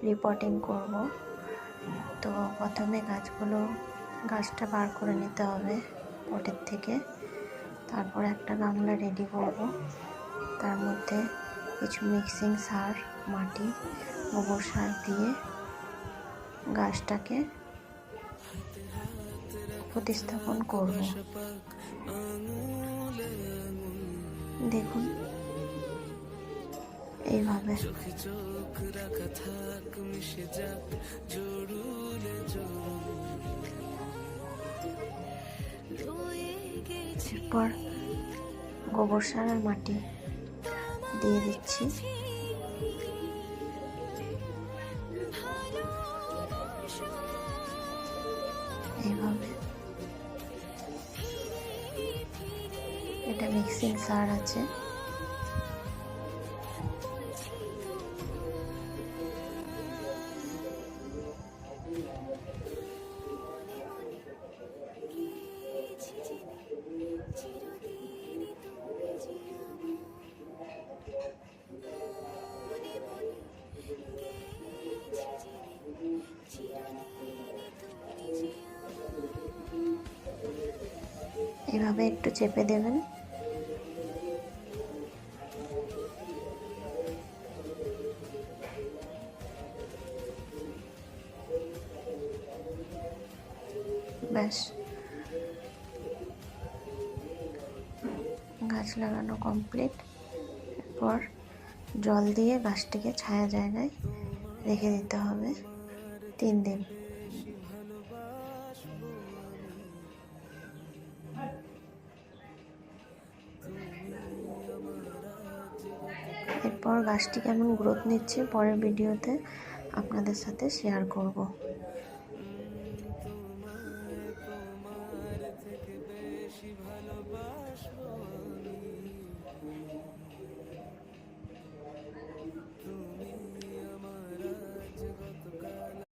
Reporting করব। তো প্রথমে গাছটা বার করে নিতে হবে পটের থেকে। তারপর একটা গামলা রেডি করব, তার মধ্যে কিছু মিক্সিং সার, মাটি, গোবর সার দিয়ে গাছটাকে প্রতিস্থাপন করব। দেখুন এইভাবে। এরপর গোবর সার আর মাটি দিয়ে দিচ্ছি। এইভাবে এটা মিক্সিং সার আছে। এভাবে একটু চেপে দেবেন। ব্যাস, গাছ লাগানো কমপ্লিট। এরপর জল দিয়ে গাছটিকে ছায়া জায়গায় রেখে দিতে হবে 3 দিন। এরপর গাছটি কেমন গ্রোথ নিচ্ছে পরের ভিডিওতে আপনাদের সাথে শেয়ার করব।